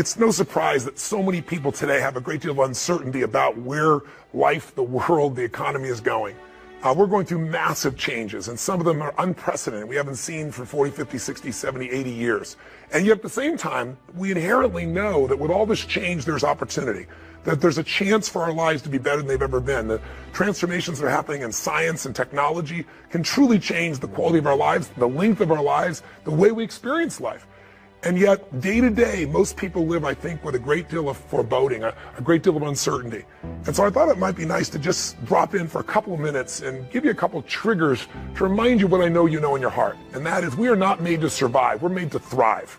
It's no surprise that so many people today have a great deal of uncertainty about where life, the world, the economy is going. We're going through massive changes, and some of them are unprecedented. We haven't seen for 40, 50, 60, 70, 80 years. And yet at the same time, we inherently know that with all this change, there's opportunity, that there's a chance for our lives to be better than they've ever been. The transformations that are happening in science and technology can truly change the quality of our lives, the length of our lives, the way we experience life. And yet, day to day, most people live, I think, with a great deal of foreboding, a great deal of uncertainty. And so I thought it might be nice to just drop in for a couple of minutes and give you a couple of triggers to remind you what I know you know in your heart. And that is, we are not made to survive, we're made to thrive.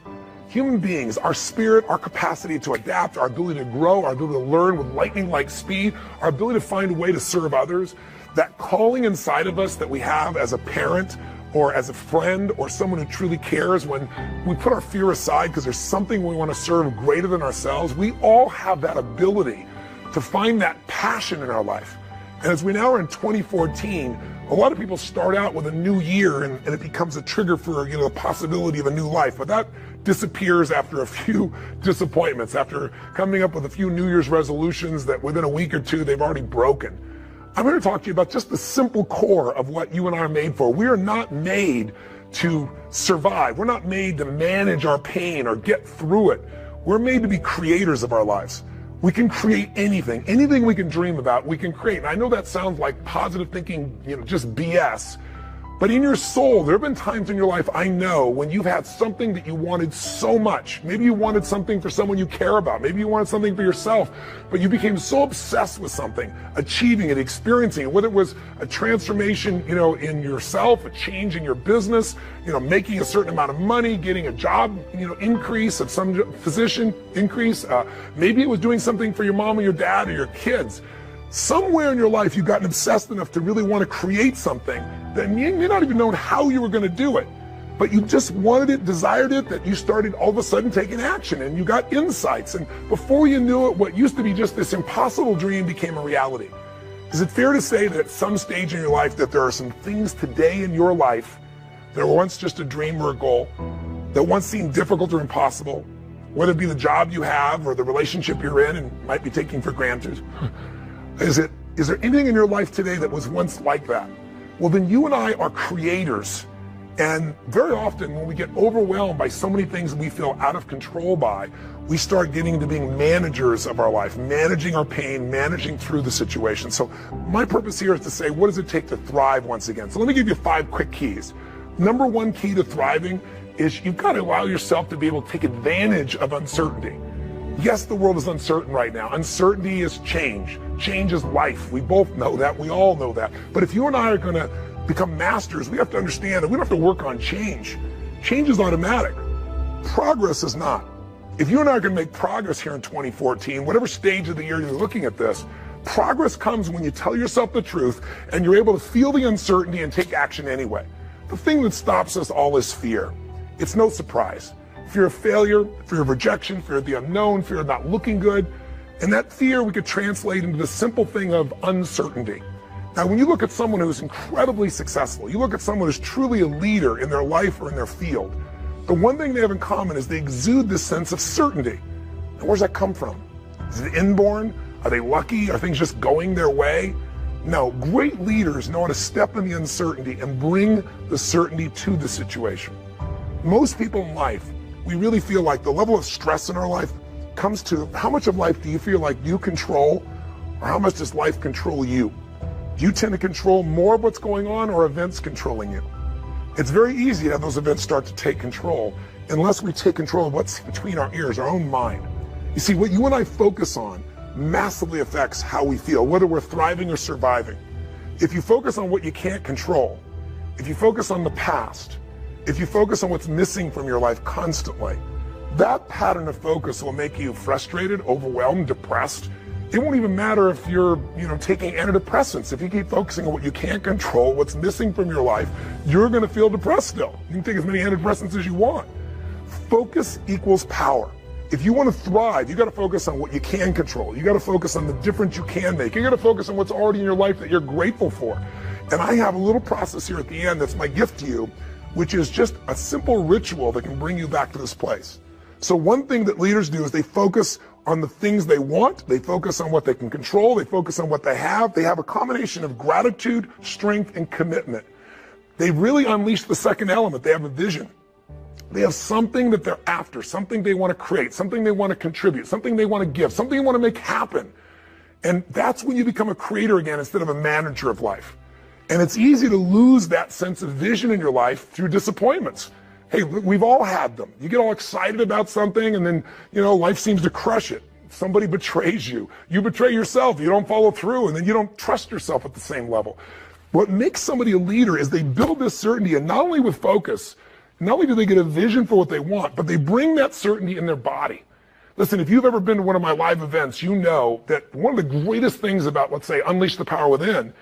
Human beings, our spirit, our capacity to adapt, our ability to grow, our ability to learn with lightning-like speed, our ability to find a way to serve others, that calling inside of us that we have as a parent, or as a friend, or someone who truly cares, when we put our fear aside because there's something we want to serve greater than ourselves, we all have that ability to find that passion in our life. And as we now are in 2014, a lot of people start out with a new year and it becomes a trigger for the possibility of a new life, but that disappears after a few disappointments, after coming up with a few New Year's resolutions that within a week or two they've already broken. I'm going to talk to you about just the simple core of what you and I are made for. We are not made to survive. We're not made to manage our pain or get through it. We're made to be creators of our lives. We can create anything. Anything we can dream about, we can create. And I know that sounds like positive thinking, just BS. But in your soul, there have been times in your life, I know, when you've had something that you wanted so much. Maybe you wanted something for someone you care about. Maybe you wanted something for yourself, but you became so obsessed with something, achieving it, experiencing it, whether it was a transformation, in yourself, a change in your business, making a certain amount of money, getting a job, increase of some position increase. Maybe it was doing something for your mom or your dad or your kids. Somewhere in your life, you've gotten obsessed enough to really want to create something that you may not even know how you were going to do it, but you just wanted it, desired it, that you started all of a sudden taking action and you got insights. And before you knew it, what used to be just this impossible dream became a reality. Is it fair to say that at some stage in your life that there are some things today in your life that were once just a dream or a goal, that once seemed difficult or impossible, whether it be the job you have or the relationship you're in and might be taking for granted? Is there anything in your life today that was once like that? Well, then you and I are creators. And very often when we get overwhelmed by so many things that we feel out of control by, we start getting into being managers of our life, managing our pain, managing through the situation. So my purpose here is to say, what does it take to thrive once again? So let me give you 5 quick keys. Number 1 key to thriving is you've got to allow yourself to be able to take advantage of uncertainty. Yes, the world is uncertain right now. Uncertainty is change. Change is life. We both know that. We all know that. But if you and I are going to become masters, we have to understand that we don't have to work on change. Change is automatic. Progress is not. If you and I are going to make progress here in 2014, whatever stage of the year you're looking at this, progress comes when you tell yourself the truth and you're able to feel the uncertainty and take action anyway. The thing that stops us all is fear. It's no surprise. Fear of failure, fear of rejection, fear of the unknown, fear of not looking good. And that fear we could translate into the simple thing of uncertainty. Now, when you look at someone who's incredibly successful, you look at someone who's truly a leader in their life or in their field, the one thing they have in common is they exude this sense of certainty. And where's that come from? Is it inborn? Are they lucky? Are things just going their way? No, great leaders know how to step in the uncertainty and bring the certainty to the situation. Most people in life, we really feel like the level of stress in our life comes to how much of life do you feel like you control, or how much does life control you? Do you tend to control more of what's going on, or events controlling you? It's very easy to have those events start to take control unless we take control of what's between our ears, our own mind. You see, what you and I focus on massively affects how we feel, whether we're thriving or surviving. If you focus on what you can't control, if you focus on the past, if you focus on what's missing from your life constantly, that pattern of focus will make you frustrated, overwhelmed, depressed. It won't even matter if you're, taking antidepressants. If you keep focusing on what you can't control, what's missing from your life, you're going to feel depressed still. You can take as many antidepressants as you want. Focus equals power. If you want to thrive, you got to focus on what you can control. You got to focus on the difference you can make. You got to focus on what's already in your life that you're grateful for. And I have a little process here at the end that's my gift to you, which is just a simple ritual that can bring you back to this place. So one thing that leaders do is they focus on the things they want, they focus on what they can control, they focus on what they have. They have a combination of gratitude, strength, and commitment. They really unleash the second element. They have a vision. They have something that they're after, something they want to create, something they want to contribute, something they want to give, something they want to make happen. And that's when you become a creator again instead of a manager of life. And it's easy to lose that sense of vision in your life through disappointments. Hey, we've all had them. You get all excited about something and then, life seems to crush it. Somebody betrays you. You betray yourself. You don't follow through, and then you don't trust yourself at the same level. What makes somebody a leader is they build this certainty, and not only with focus, not only do they get a vision for what they want, but they bring that certainty in their body. Listen, if you've ever been to one of my live events, you know that one of the greatest things about, let's say, Unleash the Power Within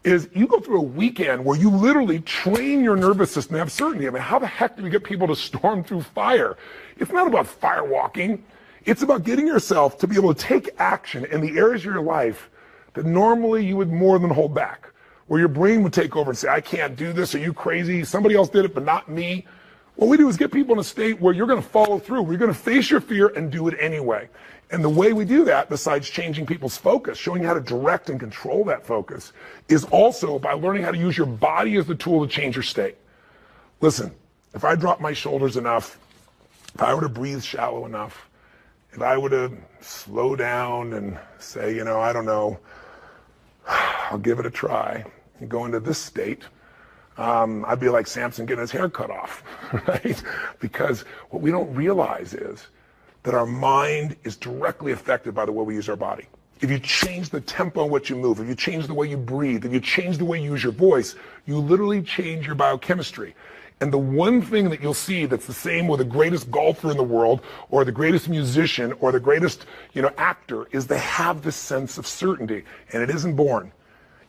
is you go through a weekend where you literally train your nervous system to have certainty. I mean, how the heck do we get people to storm through fire? It's not about firewalking. It's about getting yourself to be able to take action in the areas of your life that normally you would more than hold back, where your brain would take over and say, I can't do this. Are you crazy? Somebody else did it, but not me. What we do is get people in a state where you're going to follow through, where you're going to face your fear and do it anyway. And the way we do that, besides changing people's focus, showing you how to direct and control that focus, is also by learning how to use your body as the tool to change your state. Listen, if I drop my shoulders enough, if I were to breathe shallow enough, if I were to slow down and say, I don't know, I'll give it a try and go into this state, I'd be like Samson getting his hair cut off, right? Because what we don't realize is that our mind is directly affected by the way we use our body. If you change the tempo in which you move, if you change the way you breathe, if you change the way you use your voice, you literally change your biochemistry. And the one thing that you'll see that's the same with the greatest golfer in the world or the greatest musician or the greatest, actor is they have this sense of certainty, and it isn't born.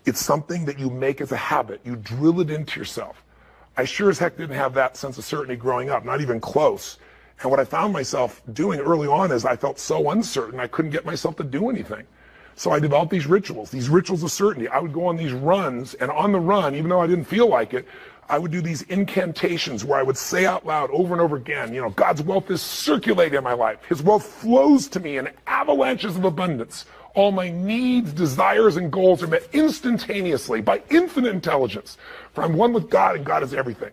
It's something that you make as a habit. You drill it into yourself. I sure as heck didn't have that sense of certainty growing up, not even close. And what I found myself doing early on is I felt so uncertain, I couldn't get myself to do anything. So I developed these rituals of certainty. I would go on these runs, and on the run, even though I didn't feel like it, I would do these incantations where I would say out loud over and over again, God's wealth is circulating in my life. His wealth flows to me in avalanches of abundance. All my needs, desires, and goals are met instantaneously by infinite intelligence. For I'm one with God, and God is everything.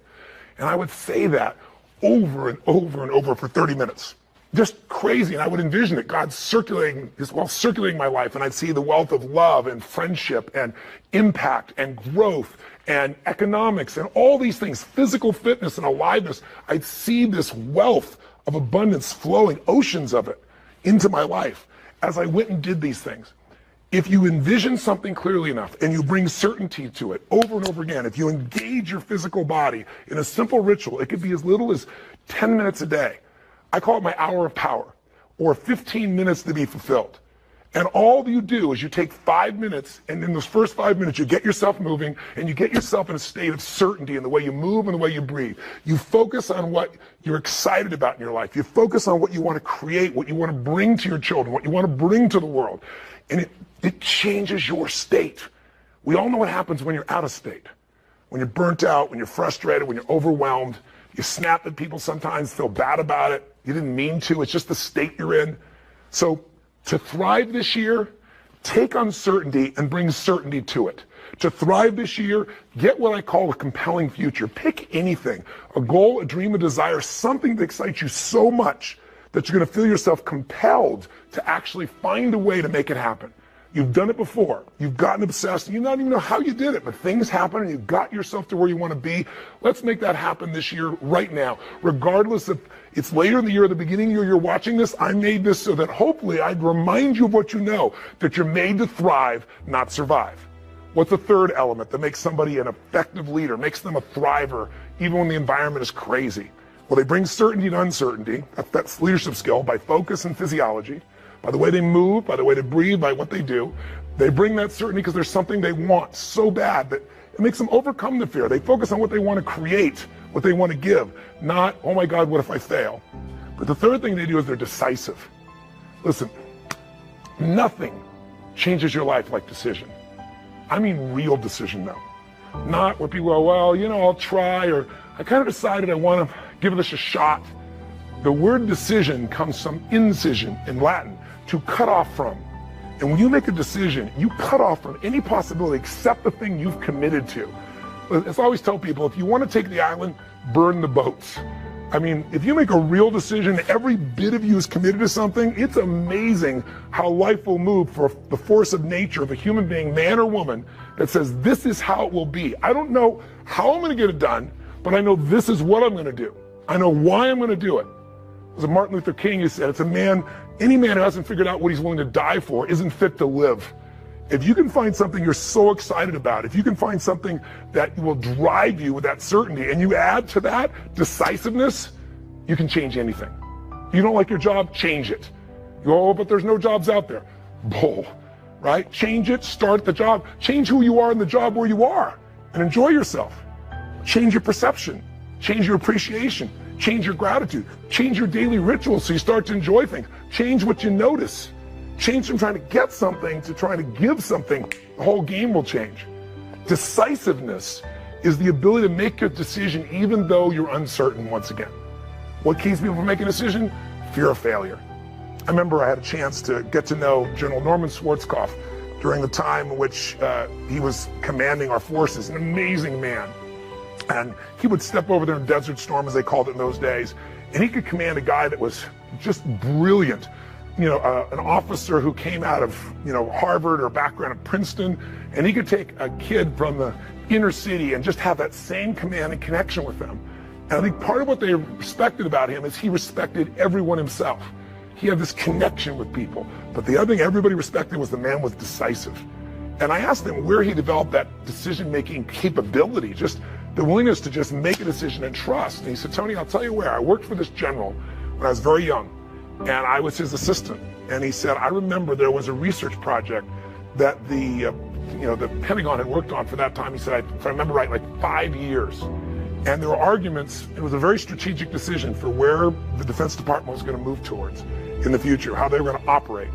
And I would say that over and over and over for 30 minutes. Just crazy. And I would envision it, God circulating, His wealth circulating my life, and I'd see the wealth of love and friendship and impact and growth and economics and all these things, physical fitness and aliveness. I'd see this wealth of abundance flowing, oceans of it, into my life as I went and did these things. If you envision something clearly enough and you bring certainty to it over and over again, if you engage your physical body in a simple ritual, it could be as little as 10 minutes a day. I call it my hour of power, or 15 minutes to be fulfilled. And all you do is you take 5 minutes, and in those first 5 minutes, you get yourself moving, and you get yourself in a state of certainty in the way you move and the way you breathe. You focus on what you're excited about in your life. You focus on what you want to create, what you want to bring to your children, what you want to bring to the world. And it changes your state. We all know what happens when you're out of state. When you're burnt out, when you're frustrated, when you're overwhelmed, you snap at people sometimes, feel bad about it. You didn't mean to, it's just the state you're in. So to thrive this year, take uncertainty and bring certainty to it. To thrive this year, get what I call a compelling future. Pick anything, a goal, a dream, a desire, something that excites you so much that you're going to feel yourself compelled to actually find a way to make it happen. You've done it before. You've gotten obsessed. You don't even know how you did it, but things happen and you've got yourself to where you want to be. Let's make that happen this year, right now. Regardless if it's later in the year or the beginning of the year you're watching this, I made this so that hopefully I'd remind you of what you know, that you're made to thrive, not survive. What's the third element that makes somebody an effective leader, makes them a thriver, even when the environment is crazy? Well, they bring certainty to uncertainty. That's leadership skill by focus and physiology, by the way they move, by the way they breathe, by what they do. They bring that certainty because there's something they want so bad that it makes them overcome the fear. They focus on what they want to create, what they want to give, not, oh my God, what if I fail? But the third thing they do is they're decisive. Listen, nothing changes your life like decision. I mean real decision though. Not where people go, well, I'll try, or I kind of decided I want to give this a shot. The word decision comes from incision in Latin, to cut off from. And when you make a decision, you cut off from any possibility except the thing you've committed to. As I always tell people, if you want to take the island, burn the boats. I mean, if you make a real decision, every bit of you is committed to something, it's amazing how life will move for the force of nature of a human being, man or woman, that says, this is how it will be. I don't know how I'm going to get it done, but I know this is what I'm going to do. I know why I'm going to do it. It was Martin Luther King who said, any man who hasn't figured out what he's willing to die for isn't fit to live. If you can find something you're so excited about, if you can find something that will drive you with that certainty, and you add to that decisiveness, you can change anything. You don't like your job, change it. You go, oh, but there's no jobs out there. Bull, right? Change it, start the job, change who you are in the job where you are, and enjoy yourself. Change your perception, change your appreciation, change your gratitude, change your daily rituals so you start to enjoy things, change what you notice. Change from trying to get something to trying to give something. The whole game will change. Decisiveness is the ability to make a decision even though you're uncertain once again. What keeps people from making a decision? Fear of failure. I remember I had a chance to get to know General Norman Schwarzkopf during the time in which he was commanding our forces, an amazing man. And he would step over there in Desert Storm, as they called it in those days, and he could command a guy that was just brilliant. An officer who came out of, Harvard or background at Princeton, and he could take a kid from the inner city and just have that same command and connection with them. And I think part of what they respected about him is he respected everyone himself. He had this connection with people. But the other thing everybody respected was the man was decisive. And I asked him where he developed that decision-making capability, just the willingness to just make a decision and trust. And he said, Tony, I'll tell you where. I worked for this general when I was very young. And I was his assistant. And he said, I remember there was a research project that the Pentagon had worked on for that time. He said, if I remember right, like 5 years. And there were arguments. It was a very strategic decision for where the Defense Department was going to move towards in the future, how they were going to operate.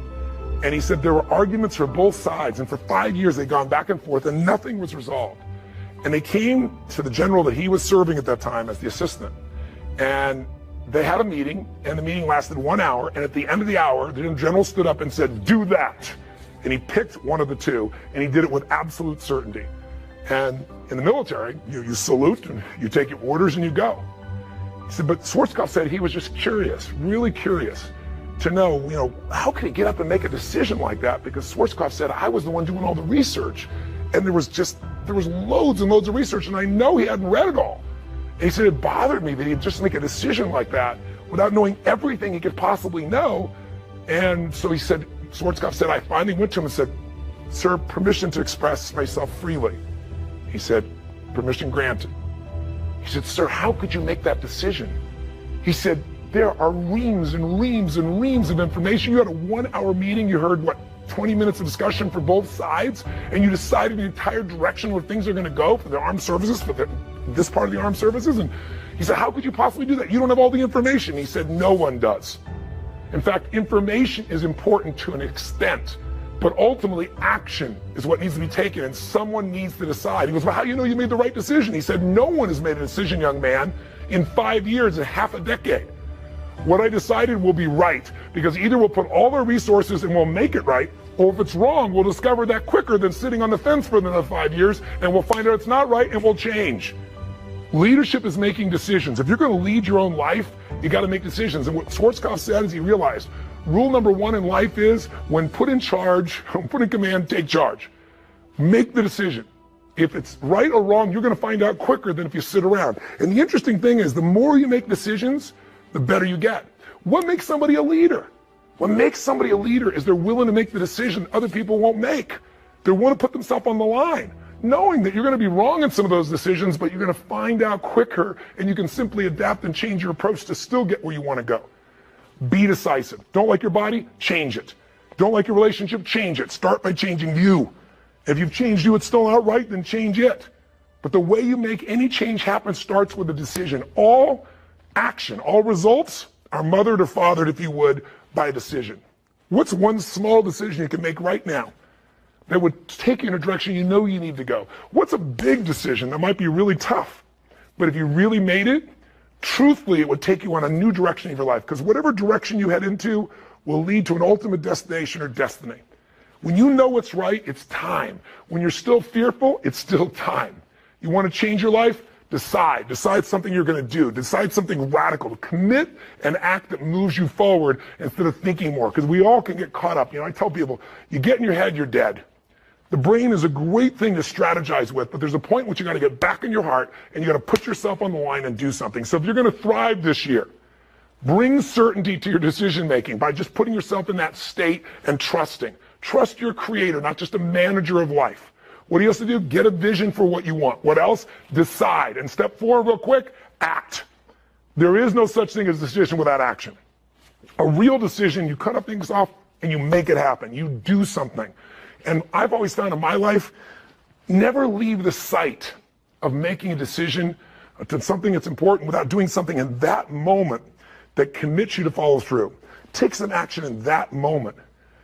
And he said there were arguments for both sides. And for 5 years, they'd gone back and forth and nothing was resolved. And they came to the general that he was serving at that time as the assistant. And they had a meeting, and the meeting lasted 1 hour, and at the end of the hour, the general stood up and said, do that. And he picked one of the two, and he did it with absolute certainty. And in the military, you salute, and you take your orders, and you go. He said, but Schwarzkopf said he was just curious, really curious, to know, how could he get up and make a decision like that? Because Schwarzkopf said, I was the one doing all the research, and there was loads and loads of research, and I know he hadn't read it all. And he said it bothered me that he'd just make a decision like that without knowing everything he could possibly know. And so he said, Schwarzkopf said, I finally went to him and said, sir, permission to express myself freely. He said, permission granted. He said, sir, how could you make that decision? He said, there are reams and reams and reams of information. You had a 1 hour meeting, you heard 20 minutes of discussion for both sides, and you decided the entire direction where things are going to go for the armed services, for this part of the armed services. And he said, how could you possibly do that? You don't have all the information. He said, no one does. In fact, information is important to an extent, but ultimately action is what needs to be taken, and someone needs to decide. He goes, well, how do you know you made the right decision? He said, no one has made a decision, young man, in 5 years and half a decade. What I decided will be right, because either we'll put all our resources and we'll make it right, or if it's wrong, we'll discover that quicker than sitting on the fence for another 5 years, and we'll find out it's not right and we'll change. Leadership is making decisions. If you're going to lead your own life, you got to make decisions. And what Schwarzkopf said is he realized rule number one in life is when put in charge, when put in command, take charge. Make the decision. If it's right or wrong, you're going to find out quicker than if you sit around. And the interesting thing is the more you make decisions, the better you get. What makes somebody a leader? What makes somebody a leader is they're willing to make the decision other people won't make. They want to put themselves on the line, knowing that you're going to be wrong in some of those decisions, but you're going to find out quicker, and you can simply adapt and change your approach to still get where you want to go. Be decisive. Don't like your body? Change it. Don't like your relationship? Change it. Start by changing you. If you've changed you, it's still not right, then change it. But the way you make any change happen starts with a decision. All action, all results are mothered or fathered, if you would, by a decision. What's one small decision you can make right now that would take you in a direction you know you need to go? What's a big decision that might be really tough, but if you really made it, truthfully, it would take you on a new direction of your life, because whatever direction you head into will lead to an ultimate destination or destiny. When you know what's right, it's time. When you're still fearful, it's still time. You want to change your life? Decide. Decide something you're going to do. Decide something radical. Commit an act that moves you forward instead of thinking more, because we all can get caught up. I tell people, you get in your head, you're dead. The brain is a great thing to strategize with, but there's a point in which you got to get back in your heart and you got to put yourself on the line and do something. So if you're going to thrive this year, bring certainty to your decision making by just putting yourself in that state and trusting. Trust your creator, not just a manager of life. What do you have to do? Get a vision for what you want. What else? Decide. And step 4, real quick, act. There is no such thing as a decision without action. A real decision, you cut up things off and you make it happen. You do something. And I've always found in my life, never leave the sight of making a decision to something that's important without doing something in that moment that commits you to follow through. Take some action in that moment.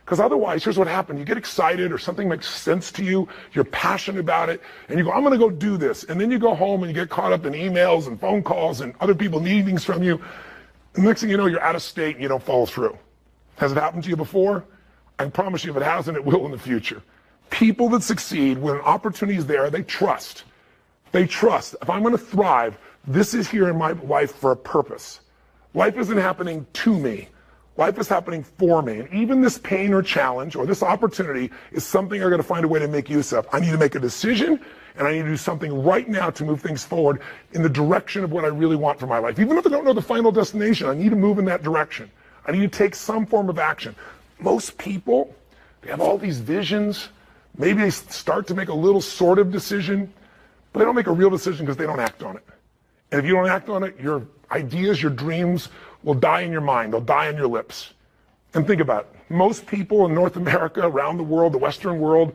Because otherwise, here's what happened. You get excited or something makes sense to you, you're passionate about it, and you go, I'm going to go do this. And then you go home and you get caught up in emails and phone calls and other people needing things from you. The next thing you know, you're out of state and you don't follow through. Has it happened to you before? I promise you, if it hasn't, it will in the future. People that succeed, when an opportunity is there, they trust. They trust. If I'm going to thrive, this is here in my life for a purpose. Life isn't happening to me. Life is happening for me. And even this pain or challenge or this opportunity is something I'm going to find a way to make use of. I need to make a decision, and I need to do something right now to move things forward in the direction of what I really want for my life. Even if I don't know the final destination, I need to move in that direction. I need to take some form of action. Most people, they have all these visions. Maybe they start to make a little sort of decision, but they don't make a real decision because they don't act on it. And if you don't act on it, your ideas, your dreams will die in your mind. They'll die on your lips. And think about it. Most people in North America, around the world, the Western world,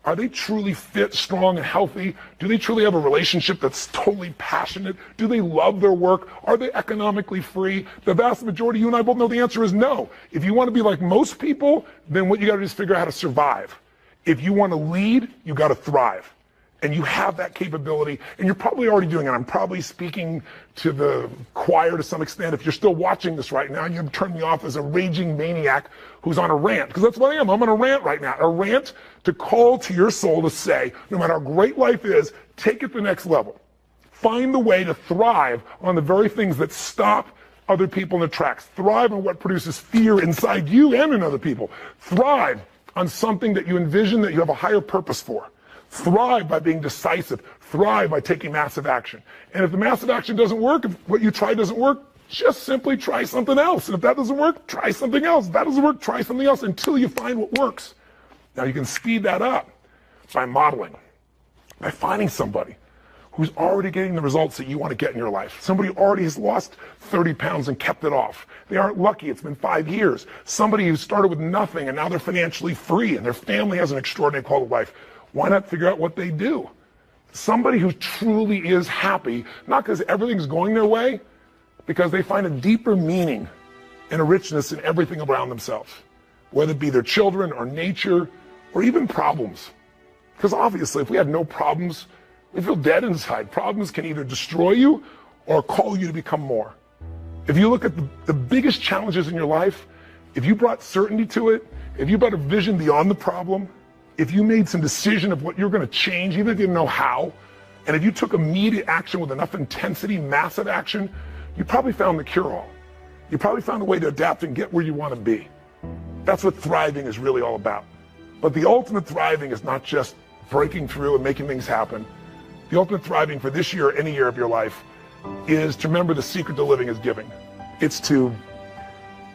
are they truly fit, strong, and healthy? Do they truly have a relationship that's totally passionate? Do they love their work? Are they economically free? The vast majority, you and I both know the answer is no. If you want to be like most people, then what you got to do is figure out how to survive. If you want to lead, you got to thrive. And you have that capability, and you're probably already doing it. I'm probably speaking to the choir to some extent. If you're still watching this right now, you've turned me off as a raging maniac who's on a rant, because that's what I am. I'm on a rant right now. A rant to call to your soul to say, no matter how great life is, take it to the next level. Find the way to thrive on the very things that stop other people in their tracks. Thrive on what produces fear inside you and in other people. Thrive on something that you envision that you have a higher purpose for. Thrive by being decisive. Thrive by taking massive action. And if the massive action doesn't work, if what you try doesn't work, just simply try something else. And if that doesn't work, try something else. If that doesn't work, try something else until you find what works. Now you can speed that up by modeling, by finding somebody who's already getting the results that you want to get in your life. Somebody who already has lost 30 pounds and kept it off. They aren't lucky. It's been 5 years. Somebody who started with nothing and now they're financially free and their family has an extraordinary quality of life. Why not figure out what they do? Somebody who truly is happy, not because everything's going their way, because they find a deeper meaning and a richness in everything around themselves, whether it be their children or nature or even problems. Because obviously, if we had no problems, we feel dead inside. Problems can either destroy you or call you to become more. If you look at the biggest challenges in your life, if you brought certainty to it, if you brought a vision beyond the problem, if you made some decision of what you're going to change, even if you didn't know how, and if you took immediate action with enough intensity, massive action, you probably found the cure-all. You probably found a way to adapt and get where you want to be. That's what thriving is really all about. But the ultimate thriving is not just breaking through and making things happen. The ultimate thriving for this year or any year of your life is to remember the secret to living is giving. It's to,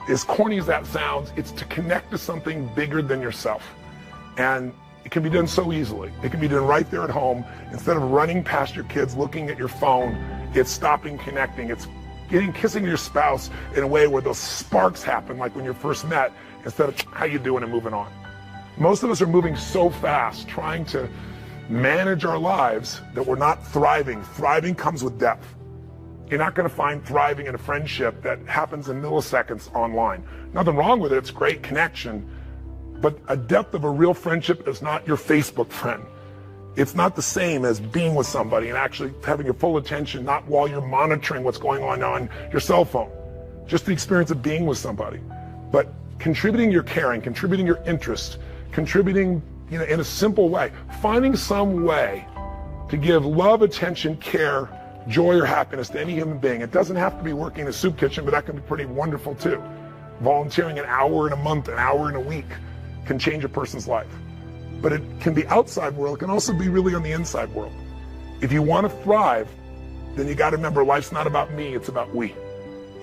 as corny as that sounds, it's to connect to something bigger than yourself. And it can be done so easily. It can be done right there at home. Instead of running past your kids, looking at your phone, it's stopping connecting. It's kissing your spouse in a way where those sparks happen, like when you first met, instead of how you doing and moving on. Most of us are moving so fast, trying to manage our lives, that we're not thriving. Thriving comes with depth. You're not going to find thriving in a friendship that happens in milliseconds online. Nothing wrong with it. It's great connection. But a depth of a real friendship is not your Facebook friend. It's not the same as being with somebody and actually having your full attention, not while you're monitoring what's going on your cell phone. Just the experience of being with somebody. But contributing your caring, contributing your interest, contributing in a simple way, finding some way to give love, attention, care, joy, or happiness to any human being. It doesn't have to be working in a soup kitchen, but that can be pretty wonderful too. Volunteering an hour in a month, an hour in a week can change a person's life. But it can be outside world. It can also be really on the inside world. If you want to thrive, then you got to remember life's not about me, it's about we.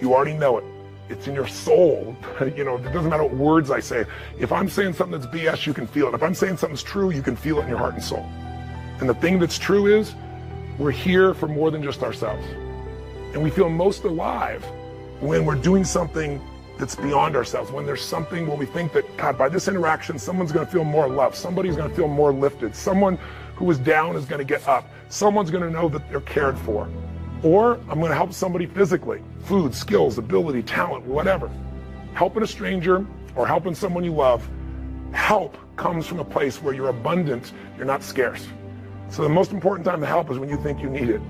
You already know it. It's in your soul. It doesn't matter what words I say. If I'm saying something that's BS, you can feel it. If I'm saying something's true, you can feel it in your heart and soul. And the thing that's true is we're here for more than just ourselves. And we feel most alive when we're doing something that's beyond ourselves, when there's something where we think that, God, by this interaction, someone's going to feel more loved. Somebody's going to feel more lifted. Someone who is down is going to get up. Someone's going to know that they're cared for. Or I'm going to help somebody physically, food, skills, ability, talent, whatever. Helping a stranger or helping someone you love, help comes from a place where you're abundant, you're not scarce. So the most important time to help is when you think you need it.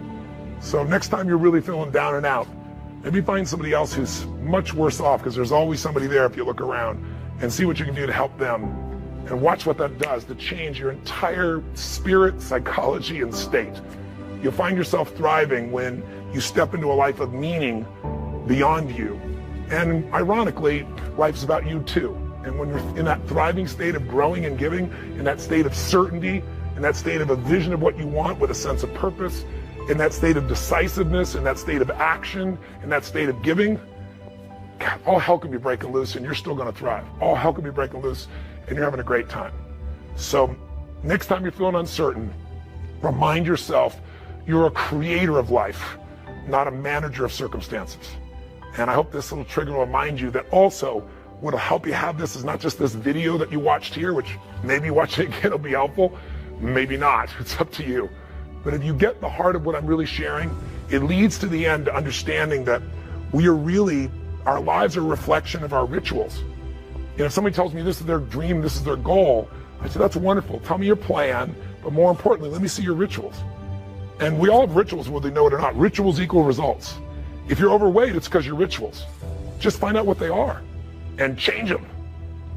So next time you're really feeling down and out, maybe find somebody else who's much worse off, because there's always somebody there if you look around, and see what you can do to help them. And watch what that does to change your entire spirit, psychology, and state. You'll find yourself thriving when you step into a life of meaning beyond you. And ironically, life's about you too. And when you're in that thriving state of growing and giving, in that state of certainty, in that state of a vision of what you want with a sense of purpose, in that state of decisiveness, in that state of action, in that state of giving, God, all hell can be breaking loose and you're still going to thrive. All hell can be breaking loose and you're having a great time. So next time you're feeling uncertain, remind yourself you're a creator of life, not a manager of circumstances. And I hope this little trigger will remind you that also what'll help you have this is not just this video that you watched here, which maybe watching it again will be helpful, maybe not, it's up to you. But if you get the heart of what I'm really sharing, it leads to the end to understanding that our lives are a reflection of our rituals. And if somebody tells me this is their dream, this is their goal, I say, that's wonderful. Tell me your plan, but more importantly, let me see your rituals. And we all have rituals, whether they know it or not. Rituals equal results. If you're overweight, it's because your rituals. Just find out what they are and change them.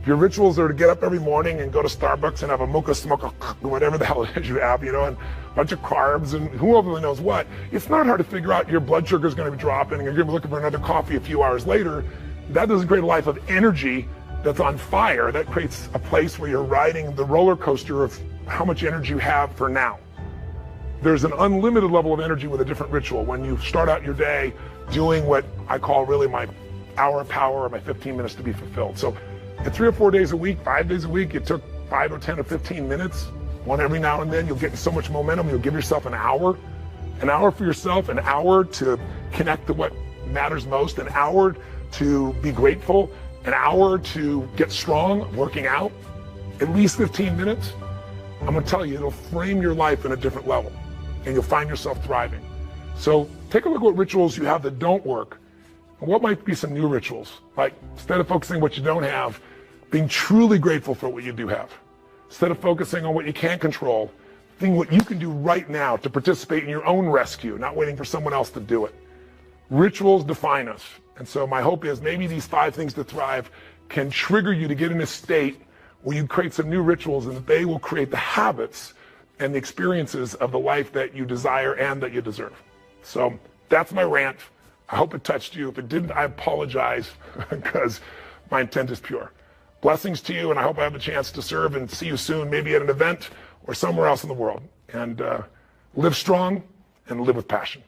If your rituals are to get up every morning and go to Starbucks and have a mocha smocha, whatever the hell it is you have, and a bunch of carbs and whoever knows what, it's not hard to figure out your blood sugar is going to be dropping and you're going to be looking for another coffee a few hours later. That doesn't create a life of energy that's on fire. That creates a place where you're riding the roller coaster of how much energy you have for now. There's an unlimited level of energy with a different ritual when you start out your day doing what I call really my hour of power or my 15 minutes to be fulfilled. So at 3 or 4 days a week, 5 days a week, it took 5 or 10 or 15 minutes, one every now and then. You'll get so much momentum. You'll give yourself an hour for yourself, an hour to connect to what matters most, an hour to be grateful, an hour to get strong, working out, at least 15 minutes. I'm going to tell you, it'll frame your life in a different level and you'll find yourself thriving. So take a look at what rituals you have that don't work. And what might be some new rituals? Like, instead of focusing on what you don't have, being truly grateful for what you do have. Instead of focusing on what you can't control, think what you can do right now to participate in your own rescue, not waiting for someone else to do it. Rituals define us. And so my hope is maybe these 5 things to thrive can trigger you to get in a state where you create some new rituals and that they will create the habits and the experiences of the life that you desire and that you deserve. So that's my rant. I hope it touched you. If it didn't, I apologize because my intent is pure. Blessings to you, and I hope I have a chance to serve and see you soon, maybe at an event or somewhere else in the world. And live strong and live with passion.